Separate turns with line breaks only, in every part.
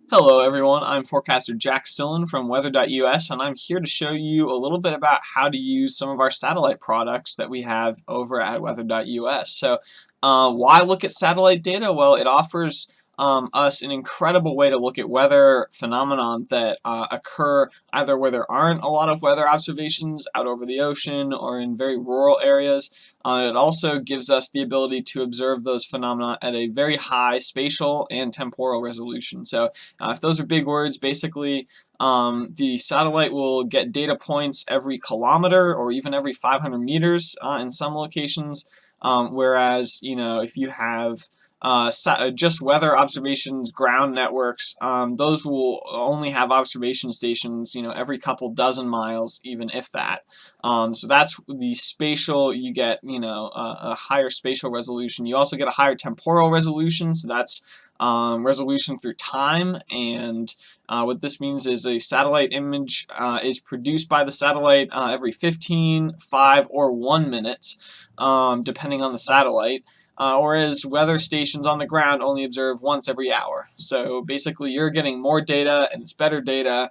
Hello everyone, I'm forecaster Jack Sillin from WEATHER.US and I'm here to show you a little bit about how to use some of our satellite products that we have over at WEATHER.US. Why look at satellite data? Well, it offers us an incredible way to look at weather phenomenon that occur either where there aren't a lot of weather observations out over the ocean or in very rural areas. It also gives us the ability to observe those phenomena at a very high spatial and temporal resolution. If those are big words, basically the satellite will get data points every kilometer or even every 500 meters in some locations, whereas if you have just weather observations, ground networks, those will only have observation stations, every couple dozen miles, even if that. So that's the spatial. You get, a higher spatial resolution. You also get a higher temporal resolution. So that's resolution through time, and what this means is a satellite image is produced by the satellite every 15, 5, or 1 minute, depending on the satellite. Whereas weather stations on the ground only observe once every hour. So basically you're getting more data and it's better data.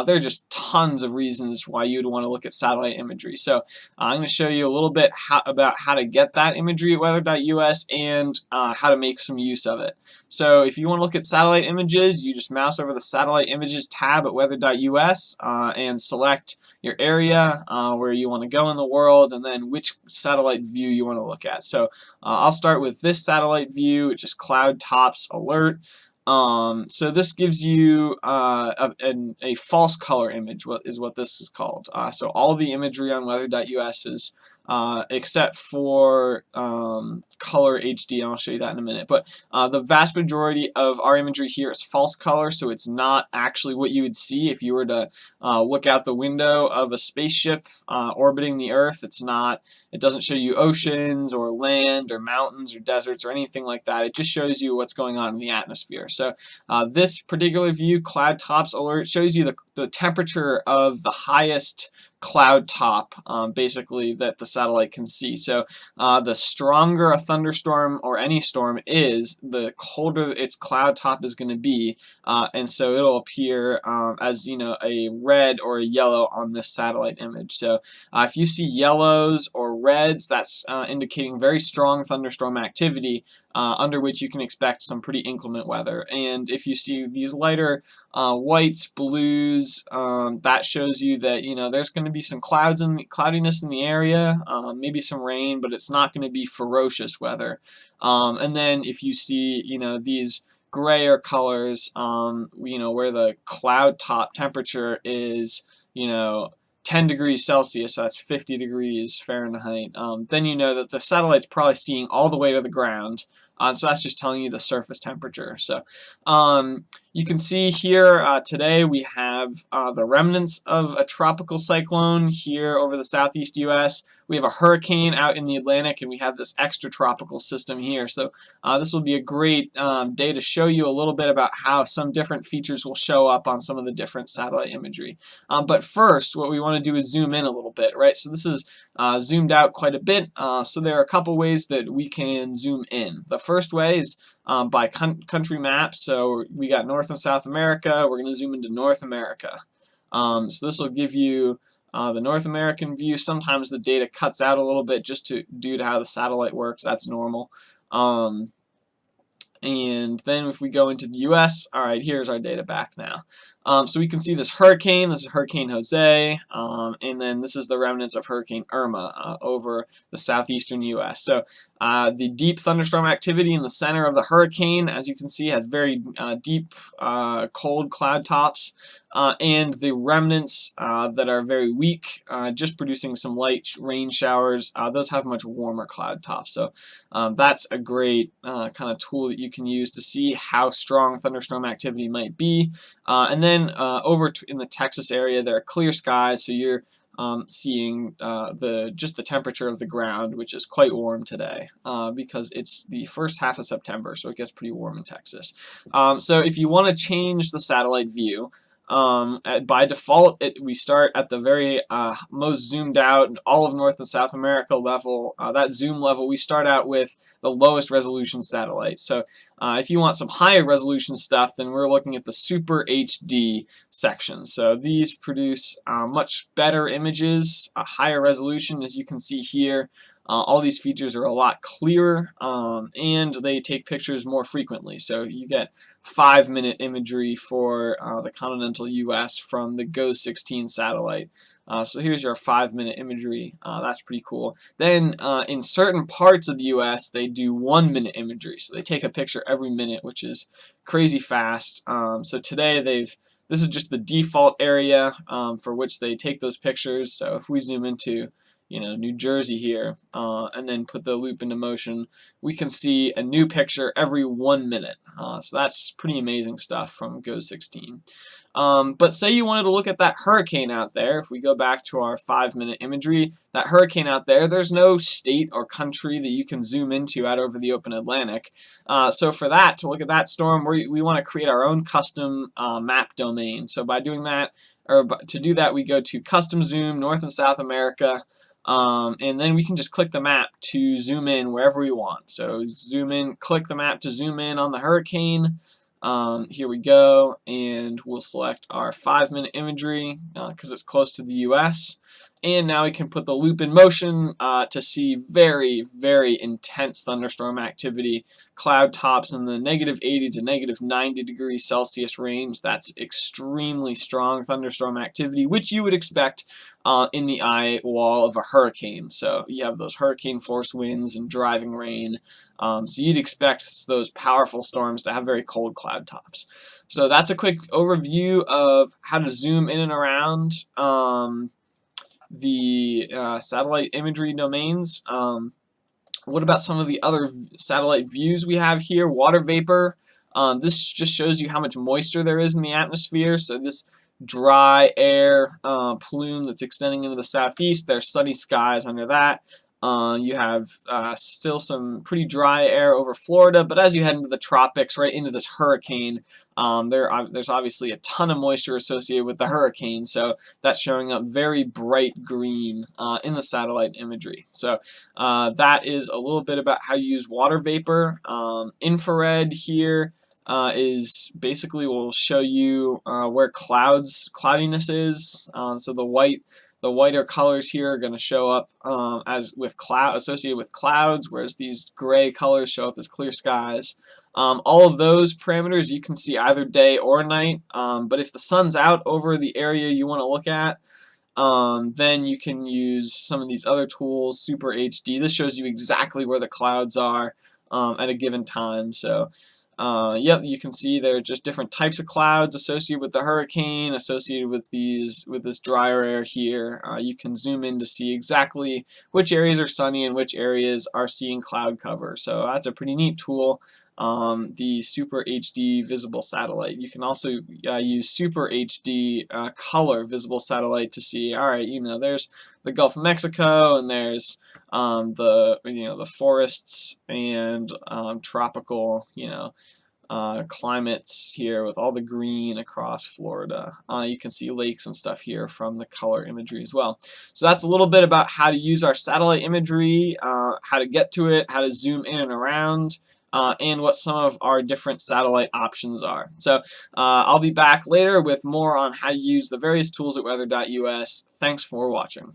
There are just tons of reasons why you'd want to look at satellite imagery. I'm going to show you a little bit about how to get that imagery at weather.us and how to make some use of it. So if you want to look at satellite images, you just mouse over the satellite images tab at weather.us and select your area where you want to go in the world and then which satellite view you want to look at. I'll start with this satellite view, which is cloud tops alert. So this gives you a false color image, what this is called. So all the imagery on weather.us is except for color HD, and I'll show you that in a minute. But the vast majority of our imagery here is false color, so it's not actually what you would see if you were to look out the window of a spaceship orbiting the Earth. It doesn't show you oceans or land or mountains or deserts or anything like that. It just shows you what's going on in the atmosphere. This particular view, cloud tops alert, shows you the temperature of the highest cloud top, basically, that the satellite can see. The stronger a thunderstorm or any storm is, the colder its cloud top is going to be, and so it'll appear as a red or a yellow on this satellite image. If you see yellows or reds, that's indicating very strong thunderstorm activity, under which you can expect some pretty inclement weather. And if you see these lighter whites, blues, that shows you that there's going to be some cloudiness in the area, maybe some rain, but it's not going to be ferocious weather. And then if you see these grayer colors, where the cloud top temperature is 10 degrees Celsius, so that's 50 degrees Fahrenheit, then you know that the satellite's probably seeing all the way to the ground. So that's just telling you the surface temperature. You can see here today we have the remnants of a tropical cyclone here over the southeast U.S. We have a hurricane out in the Atlantic, and we have this extratropical system here. This will be a great day to show you a little bit about how some different features will show up on some of the different satellite imagery. But first, what we want to do is zoom in a little bit, right? So this is zoomed out quite a bit. So there are a couple ways that we can zoom in. The first way is by country maps. So we got North and South America. We're going to zoom into North America. So this will give you the North American view. Sometimes the data cuts out a little bit just due to how the satellite works. That's normal. And then if we go into the US, all right, here's our data back now. So we can see this hurricane. This is Hurricane Jose, and then this is the remnants of Hurricane Irma over the southeastern U.S. The deep thunderstorm activity in the center of the hurricane, as you can see, has very deep, cold cloud tops, and the remnants that are very weak, just producing some light rain showers, those have much warmer cloud tops. That's a great kind of tool that you can use to see how strong thunderstorm activity might be. And then over in the Texas area, there are clear skies, so you're seeing just the temperature of the ground, which is quite warm today because it's the first half of September, so it gets pretty warm in Texas. So if you want to change the satellite view, By default, we start at the very most zoomed out, all of North and South America level. That zoom level, we start out with the lowest resolution satellite. So if you want some higher resolution stuff, then we're looking at the Super HD section. So these produce much better images, a higher resolution, as you can see here. All these features are a lot clearer, and they take pictures more frequently. So you get 5-minute imagery for the continental U.S. from the GOES 16 satellite. So here's your 5-minute imagery. That's pretty cool. Then in certain parts of the U.S. they do 1-minute imagery. So they take a picture every minute, which is crazy fast. So today this is just the default area for which they take those pictures. So if we zoom into New Jersey here, and then put the loop into motion, we can see a new picture every 1 minute. So that's pretty amazing stuff from GOES 16. But say you wanted to look at that hurricane out there. If we go back to our 5-minute imagery, that hurricane out there, there's no state or country that you can zoom into out over the open Atlantic. So for that, to look at that storm, we want to create our own custom map domain. So by doing that, or to do that, we go to Custom Zoom, North and South America. And then we can just click the map to zoom in wherever we want. So zoom in, click the map to zoom in on the hurricane. Here we go, and we'll select our 5-minute imagery because it's close to the US. And now we can put the loop in motion to see very, very intense thunderstorm activity. Cloud tops in the -80 to -90 degrees Celsius range. That's extremely strong thunderstorm activity, which you would expect in the eye wall of a hurricane. So you have those hurricane force winds and driving rain. So you'd expect those powerful storms to have very cold cloud tops. So that's a quick overview of how to zoom in and around the satellite imagery domains. What about some of the other satellite views we have here? Water vapor. This just shows you how much moisture there is in the atmosphere. So this dry air plume that's extending into the southeast, there's sunny skies under that. You have still some pretty dry air over Florida, but as you head into the tropics, right into this hurricane, there's obviously a ton of moisture associated with the hurricane, so that's showing up very bright green in the satellite imagery. So that is a little bit about how you use water vapor. Infrared here is basically will show you where cloudiness is. So the whiter colors here are going to show up associated with clouds, whereas these gray colors show up as clear skies. All of those parameters you can see either day or night, but if the sun's out over the area you want to look at, then you can use some of these other tools. Super HD, this shows you exactly where the clouds are at a given time. So yep, you can see there are just different types of clouds associated with the hurricane, associated with this drier air here. You can zoom in to see exactly which areas are sunny and which areas are seeing cloud cover. So that's a pretty neat tool. The Super HD visible satellite. You can also use Super HD color visible satellite to see, alright, there's the Gulf of Mexico, and there's the forests and tropical climates here with all the green across Florida. You can see lakes and stuff here from the color imagery as well. So that's a little bit about how to use our satellite imagery, how to get to it, how to zoom in and around, and what some of our different satellite options are. So I'll be back later with more on how to use the various tools at WEATHER.US. Thanks for watching.